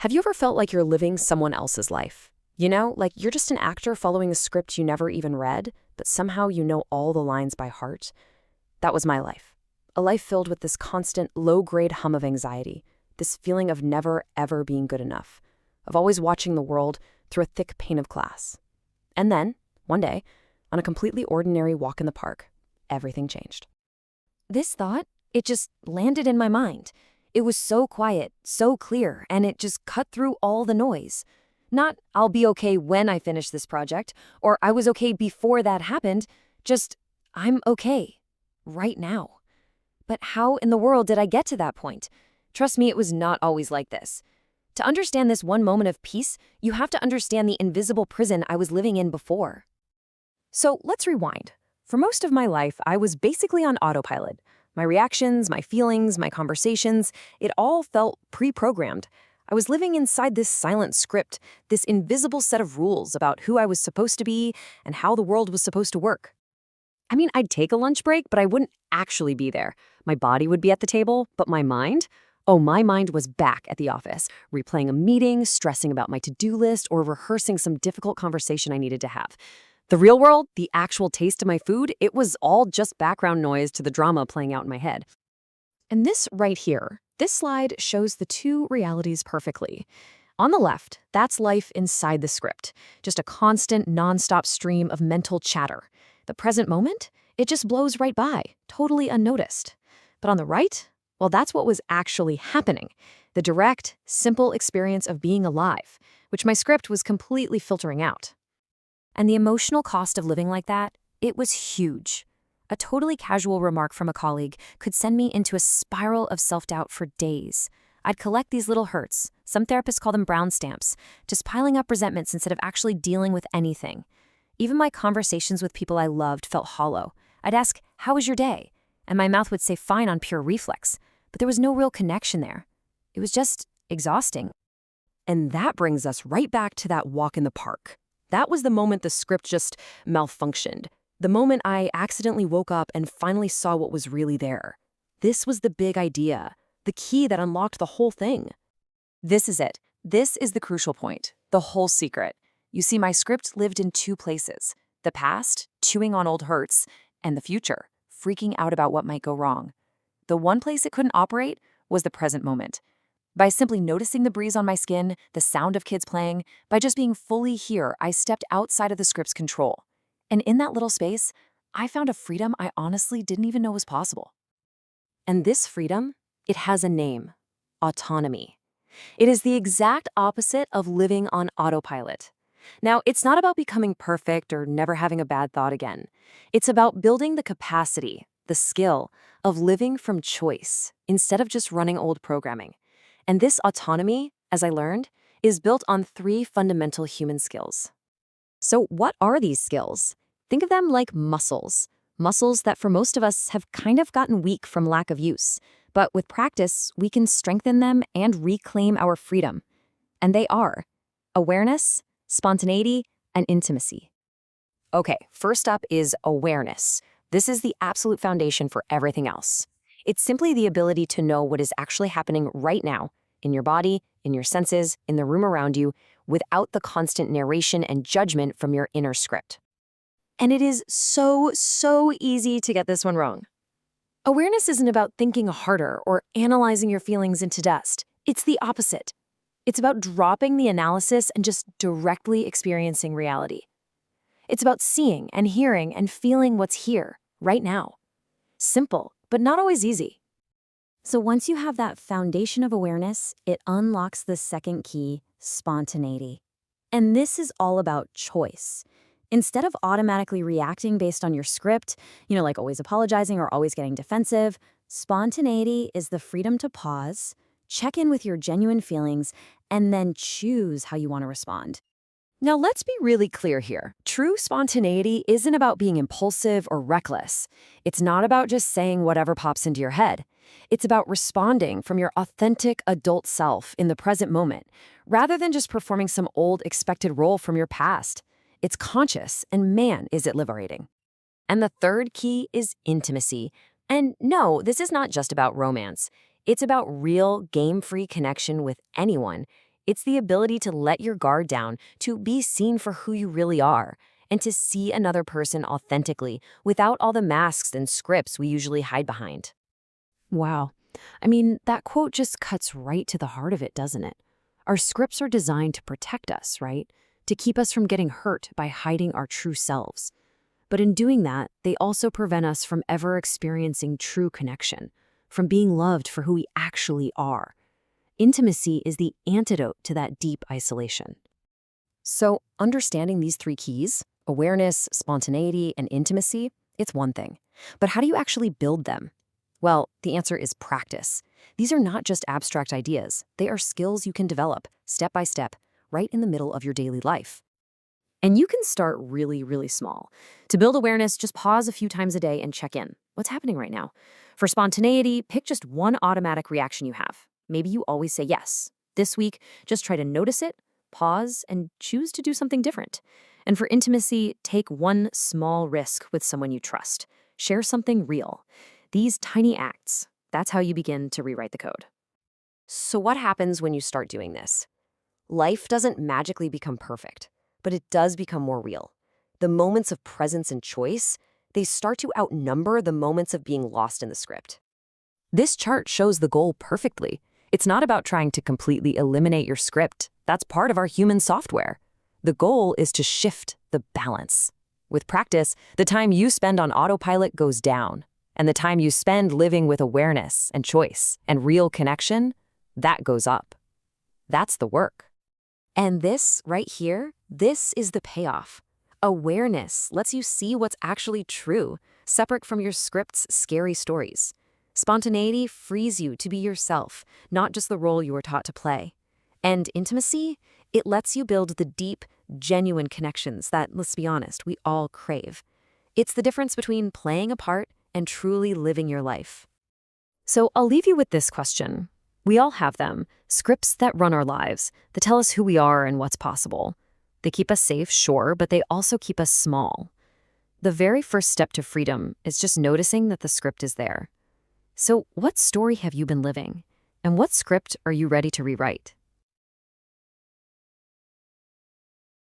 Have you ever felt like you're living someone else's life? You know, like you're just an actor following a script you never even read, but somehow you know all the lines by heart? That was my life. A life filled with this constant, low-grade hum of anxiety, this feeling of never, ever being good enough, of always watching the world through a thick pane of glass. And then, one day, on a completely ordinary walk in the park, everything changed. This thought, it just landed in my mind. It was so quiet, so clear, and it just cut through all the noise. Not, I'll be okay when I finish this project, or I was okay before that happened, just, I'm okay, right now. But how in the world did I get to that point? Trust me, it was not always like this. To understand this one moment of peace, you have to understand the invisible prison I was living in before. So let's rewind. For most of my life, I was basically on autopilot. My reactions, my feelings, my conversations, it all felt pre-programmed. I was living inside this silent script, this invisible set of rules about who I was supposed to be and how the world was supposed to work. I mean, I'd take a lunch break, but I wouldn't actually be there. My body would be at the table, but my mind? Oh, my mind was back at the office, replaying a meeting, stressing about my to-do list, or rehearsing some difficult conversation I needed to have. The real world, the actual taste of my food, it was all just background noise to the drama playing out in my head. And this right here, this slide shows the two realities perfectly. On the left, that's life inside the script, just a constant, nonstop stream of mental chatter. The present moment, it just blows right by, totally unnoticed. But on the right, well, that's what was actually happening. The direct, simple experience of being alive, which my script was completely filtering out. And the emotional cost of living like that, it was huge. A totally casual remark from a colleague could send me into a spiral of self-doubt for days. I'd collect these little hurts, some therapists call them brown stamps, just piling up resentments instead of actually dealing with anything. Even my conversations with people I loved felt hollow. I'd ask, "How was your day?" And my mouth would say fine on pure reflex, but there was no real connection there. It was just exhausting. And that brings us right back to that walk in the park. That was the moment the script just malfunctioned. The moment I accidentally woke up and finally saw what was really there. This was the big idea, the key that unlocked the whole thing. This is it. This is the crucial point, the whole secret. You see, my script lived in two places: the past, chewing on old hurts, and the future, freaking out about what might go wrong. The one place it couldn't operate was the present moment. By simply noticing the breeze on my skin, the sound of kids playing, by just being fully here, I stepped outside of the script's control. And in that little space, I found a freedom I honestly didn't even know was possible. And this freedom, it has a name: autonomy. It is the exact opposite of living on autopilot. Now, it's not about becoming perfect or never having a bad thought again. It's about building the capacity, the skill, of living from choice instead of just running old programming. And this autonomy, as I learned, is built on three fundamental human skills. So what are these skills? Think of them like muscles. Muscles that for most of us have kind of gotten weak from lack of use. But with practice, we can strengthen them and reclaim our freedom. And they are awareness, spontaneity, and intimacy. Okay, first up is awareness. This is the absolute foundation for everything else. It's simply the ability to know what is actually happening right now, in your body, in your senses, in the room around you, without the constant narration and judgment from your inner script. And it is so easy to get this one wrong. Awareness isn't about thinking harder or analyzing your feelings into dust. It's the opposite. It's about dropping the analysis and just directly experiencing reality. It's about seeing and hearing and feeling what's here, right now. Simple, but not always easy. So once you have that foundation of awareness, it unlocks the second key, spontaneity. And this is all about choice. Instead of automatically reacting based on your script, like always apologizing or always getting defensive, spontaneity is the freedom to pause, check in with your genuine feelings, and then choose how you want to respond. Now, let's be really clear here. True spontaneity isn't about being impulsive or reckless. It's not about just saying whatever pops into your head. It's about responding from your authentic adult self in the present moment, rather than just performing some old expected role from your past. It's conscious, and man, is it liberating. And the third key is intimacy. And no, this is not just about romance. It's about real, game-free connection with anyone, It's the ability to let your guard down, to be seen for who you really are, and to see another person authentically without all the masks and scripts we usually hide behind. Wow. I mean, that quote just cuts right to the heart of it, doesn't it? Our scripts are designed to protect us, right? To keep us from getting hurt by hiding our true selves. But in doing that, they also prevent us from ever experiencing true connection, from being loved for who we actually are. Intimacy is the antidote to that deep isolation. So, understanding these three keys, awareness, spontaneity, and intimacy, it's one thing. But how do you actually build them? Well, the answer is practice. These are not just abstract ideas. They are skills you can develop, step by step, right in the middle of your daily life. And you can start really, really small. To build awareness, just pause a few times a day and check in. What's happening right now? For spontaneity, pick just one automatic reaction you have. Maybe you always say yes. This week, just try to notice it, pause, and choose to do something different. And for intimacy, take one small risk with someone you trust. Share something real. These tiny acts, that's how you begin to rewrite the code. So what happens when you start doing this? Life doesn't magically become perfect, but it does become more real. The moments of presence and choice, they start to outnumber the moments of being lost in the script. This chart shows the goal perfectly. It's not about trying to completely eliminate your script. That's part of our human software. The goal is to shift the balance. With practice, the time you spend on autopilot goes down, and the time you spend living with awareness and choice and real connection, that goes up. That's the work. And this right here, this is the payoff. Awareness lets you see what's actually true, separate from your script's scary stories. Spontaneity frees you to be yourself, not just the role you were taught to play. And intimacy, it lets you build the deep, genuine connections that, let's be honest, we all crave. It's the difference between playing a part and truly living your life. So I'll leave you with this question. We all have them, scripts that run our lives, that tell us who we are and what's possible. They keep us safe, sure, but they also keep us small. The very first step to freedom is just noticing that the script is there. So what story have you been living? And what script are you ready to rewrite?